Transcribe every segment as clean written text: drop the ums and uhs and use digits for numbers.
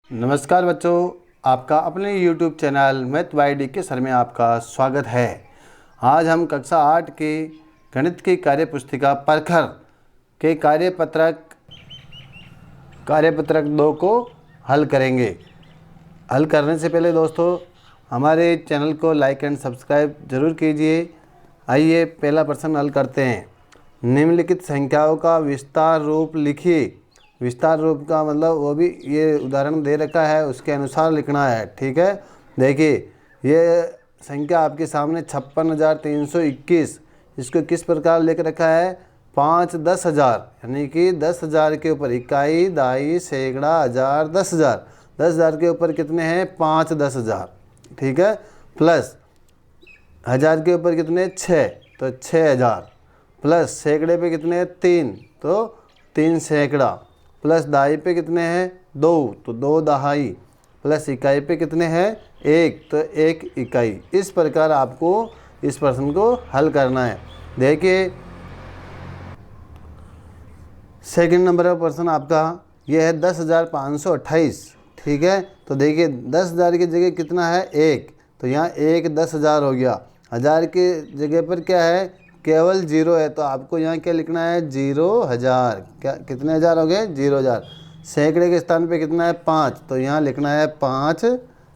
नमस्कार बच्चों, आपका अपने YouTube channel math bye DK sir में आपका स्वागत है। आज हम कक्षा 8 के गणित की कार्यपुस्तिका परखर के कार्यपत्रक 2 को हल करेंगे। हल करने से पहले दोस्तों हमारे चैनल को लाइक एंड सब्सक्राइब जरूर कीजिए। आइए पहला प्रश्न हल करते हैं। निम्नलिखित संख्याओं का विस्तार रूप लिखिए। विस्तार रूप का मतलब वो भी ये उदाहरण दे रखा है, उसके अनुसार लिखना है। ठीक है, देखिए ये संख्या आपके सामने 56,321। इसको किस प्रकार लिख रखा है? 5 10,000, यानी कि 10,000 के ऊपर इकाई, दहाई, सैकड़ा, हज़ार, 10,000। 10,000 के ऊपर कितने हैं? 5 10,000। ठीक है, प्लस हज़ार के ऊपर कितने? 6, तो 6,000। प्लस सैकड़े पे कितने? 3, तो 3 सैकड़ा। प्लस दहाई पे कितने हैं? 2, तो 2 दहाई। प्लस इकाई पे कितने हैं? 1, तो 1 इकाई। इस प्रकार आपको इस प्रश्न को हल करना है। देखिए सेकंड नंबर का प्रश्न आपका यह है 10,528। ठीक है, तो देखिए 10,000 की जगह कितना है? 1, तो यहाँ 1 10,000 हो गया। हज़ार के जगह पर क्या है? केवल 0 है, तो आपको यहाँ क्या लिखना है? 0,000। क्या कितने हज़ार हो गए? 0,000। सैकड़े के स्थान पे कितना है? 5, तो यहाँ लिखना है 5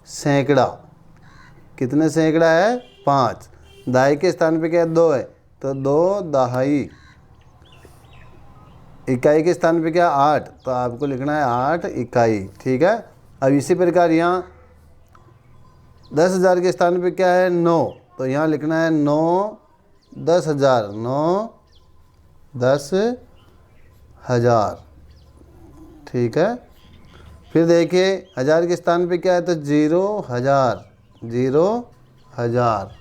सैकड़ा। कितने सैकड़ा है? 5। दहाई के स्थान पे क्या है? 2 है, तो 2 दहाई। इकाई के स्थान पे क्या? 8, तो आपको लिखना है 8 इकाई। ठीक है, अब इसी प्रकार यहाँ 10,000 के स्थान पे क्या है? 9, तो यहाँ लिखना है 9 10,000। 9 10,000। ठीक है, फिर देखिए हज़ार के स्थान पे क्या है? तो 0,000। 0,000।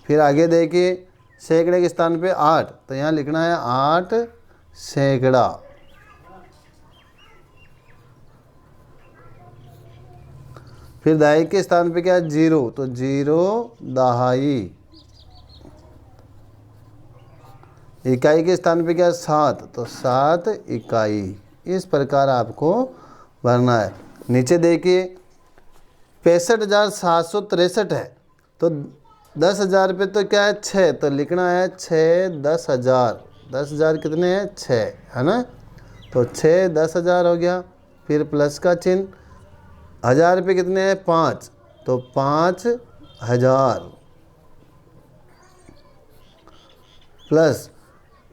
फिर आगे देखिए सैकड़े के स्थान पे 8, तो यहाँ लिखना है 8 सैकड़ा। फिर दहाई के स्थान पे क्या है? 0, तो 0 दहाई। इकाई के स्थान पे क्या है? 7, तो 7 इकाई। इस प्रकार आपको भरना है। नीचे देखिए 65,763 है, तो 10,000 पे तो क्या है? 6, तो लिखना है 6 10,000। 10,000 कितने हैं? 6 है ना, तो 6 10,000 हो गया। फिर प्लस का चिन्ह। हज़ार पे कितने हैं? 5, तो 5,000। प्लस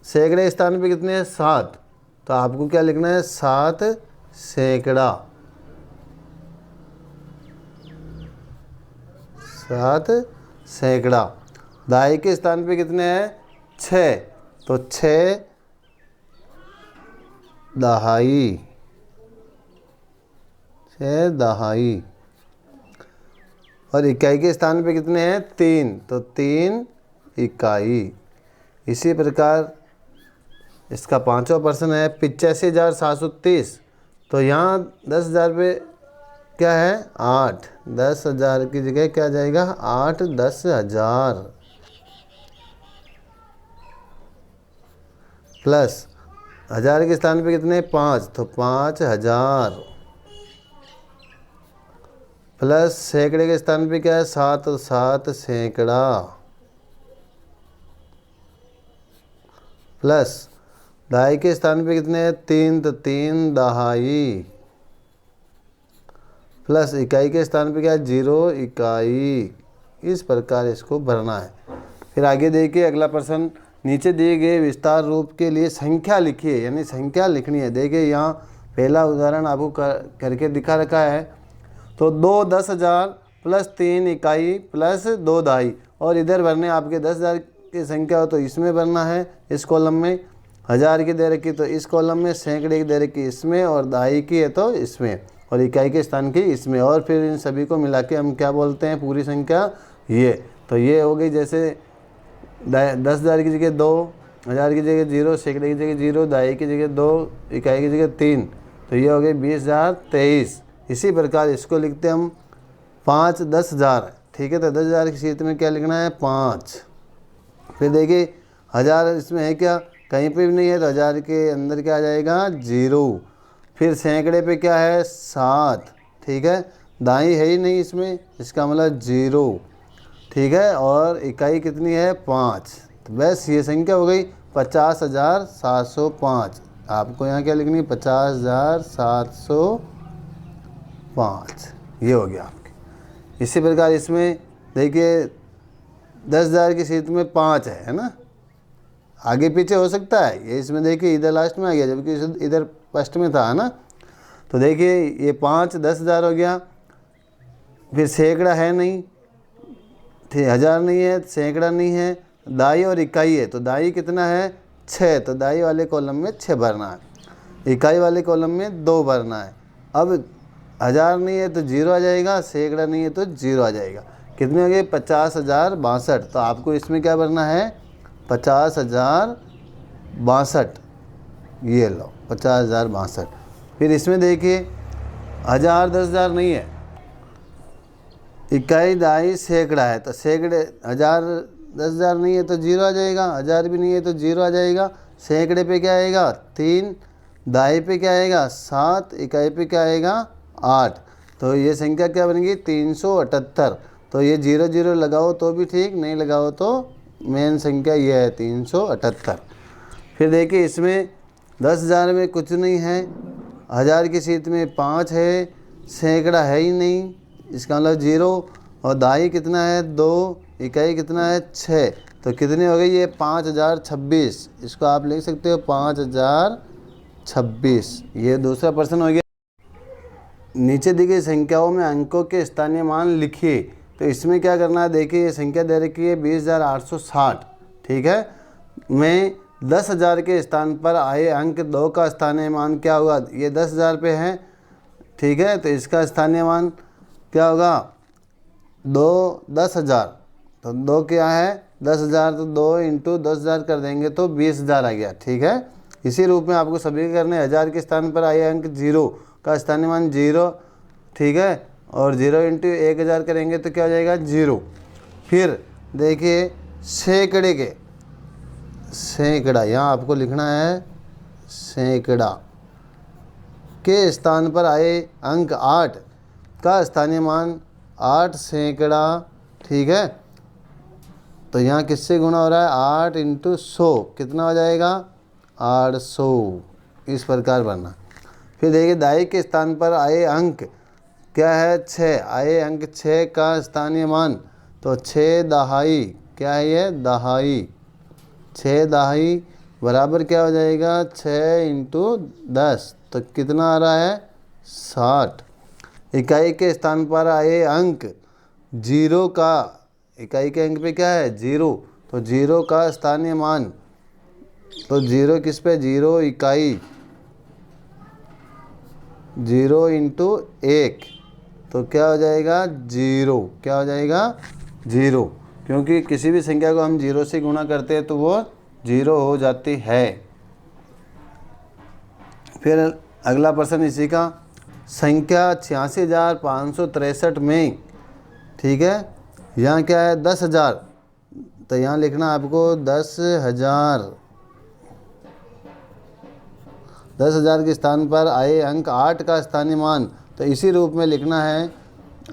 सैकड़े स्थान पे कितने हैं? 7, तो आपको क्या लिखना है? 7 सैकड़ा। 7 सैकड़ा। दहाई के स्थान पे कितने हैं? 6, तो 6 दहाई। 6 दहाई। और इकाई के स्थान पे कितने हैं? 3, तो 3 इकाई। इसी प्रकार इसका पांचवा प्रश्न है 85,730। तो यहाँ 10,000 पे क्या है? 8। 10,000 की जगह क्या जाएगा? 8 10,000। प्लस हज़ार के स्थान पे कितने? 5, तो 5,000। प्लस सैकड़े के स्थान पे क्या है? 7, तो 7 सैकड़ा। प्लस दहाई के स्थान पे कितने हैं? 3, तो 3 दहाई। प्लस इकाई के स्थान पे क्या है? 0 इकाई। इस प्रकार इसको भरना है। फिर आगे देखिए अगला प्रश्न। नीचे दिए गए विस्तार रूप के लिए संख्या लिखिए, यानी संख्या लिखनी है। देखिए यहाँ पहला उदाहरण आपको करके दिखा रखा है। तो 2 10,000 प्लस 3 इकाई प्लस 2 दहाई। और इधर भरने आपके 10,000 की संख्या हो तो इसमें भरना है, इस कॉलम में। हज़ार की दे रखी तो इस कॉलम में, सैकड़े की दे रखी इसमें, और दहाई की है तो इसमें, और इकाई के स्थान की इसमें। और फिर इन सभी को मिला के हम क्या बोलते हैं? पूरी संख्या। ये तो ये हो गई। जैसे 10,000 की जगह 2, हज़ार की जगह 0, सैकड़े की जगह 0, दहाई की जगह 2, इकाई की जगह 3, तो ये हो गई 20,023। इसी प्रकार इसको लिखते हम 5 10,000। ठीक है, तो 10,000 की क्षेत्र में क्या लिखना है? 5। फिर देखिए हज़ार इसमें है क्या? कहीं पे भी नहीं है, तो हज़ार के अंदर क्या आ जाएगा? 0। फिर सैकड़े पे क्या है 7, ठीक है, दाई है ही नहीं इसमें, इसका मतलब 0, ठीक है, और इकाई कितनी है 5। तो बस ये संख्या हो गई 50,705। आपको यहाँ क्या लिखनी है 50,705, ये हो गया आपके। इसी प्रकार इसमें देखिए 10,000 की सीट में 5 है ना, आगे पीछे हो सकता है, ये इसमें देखिए इधर लास्ट में आ गया जबकि इधर फर्स्ट में था, है ना। तो देखिए ये 5 10,000 हो गया। फिर सैकड़ा है नहीं, ठीक, हज़ार नहीं है, सैकड़ा नहीं है, दाई और इकाई है। तो दाई कितना है 6, तो दाई वाले कॉलम में 6 भरना है, इकाई वाले कॉलम में 2 भरना है। अब हज़ार नहीं है तो 0 आ जाएगा, सैकड़ा नहीं है तो 0 आ जाएगा। कितने हो गए 50,062। तो आपको इसमें क्या भरना है 50,062, ये लो 50,062। फिर इसमें देखिए 1000 10,000 नहीं है, इकाई दाई सैकड़ा है, तो सैकड़े 1000 10,000 नहीं है तो 0 आ जाएगा, 1000 भी नहीं है तो 0 आ जाएगा। सैकड़े पे क्या आएगा 3, दाई पे क्या आएगा 7, इकाई पे क्या आएगा 8। तो ये संख्या क्या बनेगी 378। तो ये 0 0 लगाओ तो भी ठीक, नहीं लगाओ तो मेन संख्या ये है 378। फिर देखिए इसमें 10,000 में कुछ नहीं है, 1000 की सीट में 5 है, सैकड़ा है ही नहीं, इसका मतलब 0, और दाई कितना है 2, इकाई कितना है 6। तो कितनी हो गई ये 5026। इसको आप लिख सकते हो 5026, ये दूसरा प्रश्न हो गया। नीचे दी गई संख्याओं में अंकों के स्थानीय मान लिखिए। तो इसमें क्या करना है, देखिए ये संख्या दे रखी है 20,860, ठीक है, में 10,000 के स्थान पर आए अंक 2 का स्थानीय मान क्या होगा। ये 10,000 पे है, ठीक है, तो इसका स्थानीय मान क्या होगा 2 10,000। तो 2 क्या है 10,000, तो 2 इंटू 10,000 कर देंगे तो 20,000 आ गया, ठीक है। इसी रूप में आपको सभी करने, 1000 के स्थान पर आए अंक 0 का स्थानीय मान 0, ठीक है, और 0 इंटू 1000 करेंगे तो क्या हो जाएगा 0। फिर देखिए सैकड़े के, सैकड़ा यहाँ आपको लिखना है, सैकड़ा के स्थान पर आए अंक 8 का स्थानीय मान 8 सैकड़ा, ठीक है। तो यहाँ किससे गुणा हो रहा है 8 इंटू 100, कितना हो जाएगा 800, इस प्रकार बनना। फिर देखिए दाई के स्थान पर आए अंक क्या है 6, आए अंक 6 का स्थानीय मान, तो 6 दहाई, क्या है ये दहाई, 6 दहाई बराबर क्या हो जाएगा 6 इंटू 10, तो कितना आ रहा है 60। इकाई के स्थान पर आए अंक 0 का, इकाई के अंक पे क्या है 0, तो 0 का स्थानीय मान, तो 0 किस पे 0 इकाई, 0 इंटू 1, तो क्या हो जाएगा 0, क्या हो जाएगा 0, क्योंकि किसी भी संख्या को हम 0 से गुणा करते हैं तो वो 0 हो जाती है। फिर अगला प्रश्न इसी का, संख्या 86,563 में, ठीक है, यहाँ क्या है 10,000, तो यहाँ लिखना आपको 10,000, 10,000 के स्थान पर आए अंक 8 का स्थानीय मान, तो इसी रूप में लिखना है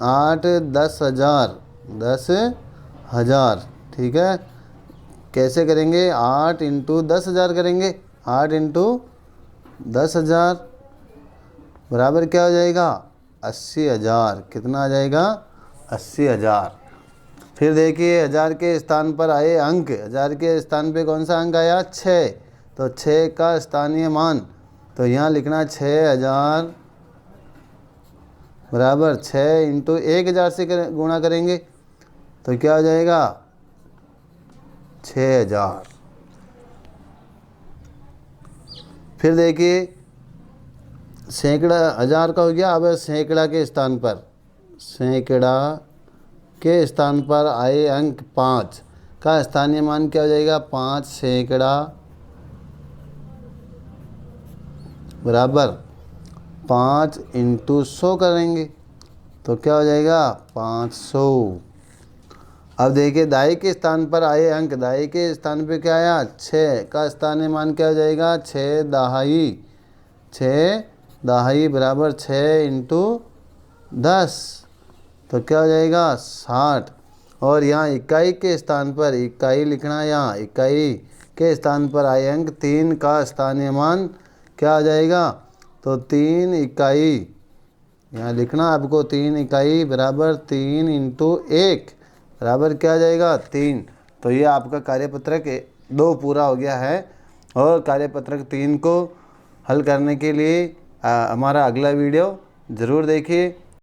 8 10,000, 10,000, ठीक है। कैसे करेंगे 8 इंटू 10,000 करेंगे, 8 इंटू 10,000 बराबर क्या हो जाएगा 80,000, कितना आ जाएगा 80,000। फिर देखिए 1000 के स्थान पर आए अंक, 1000 के स्थान पे कौन सा अंक आया 6, तो 6 का स्थानीय मान, तो यहाँ लिखना 6,000 बराबर 6 इंटू 1,000 से गुणा करेंगे तो क्या हो जाएगा 6,000। फिर देखिए सैकड़ा 1000 का हो गया, अब सैकड़ा के स्थान पर, सैकड़ा के स्थान पर आए अंक 5 का स्थानीय मान क्या हो जाएगा 5 सैकड़ा बराबर 5 इंटू 100 करेंगे तो क्या हो जाएगा 500। अब देखिए दाई के स्थान पर आए अंक, दाई के स्थान पे क्या आया 6 का स्थानीय मान क्या हो जाएगा 6 दहाई, 6 दहाई बराबर 6 इंटू 10, तो क्या हो जाएगा 60। और यहाँ इकाई के स्थान पर इकाई लिखना, यहाँ इकाई के स्थान पर आए अंक 3 का स्थानीय मान क्या आ जाएगा, तो 3 इकाई यहाँ लिखना आपको, 3 इकाई बराबर 3 इंटू 1 बराबर क्या आ जाएगा 3। तो ये आपका कार्यपत्रक 2 पूरा हो गया है। और कार्यपत्रक 3 को हल करने के लिए हमारा अगला वीडियो ज़रूर देखिए।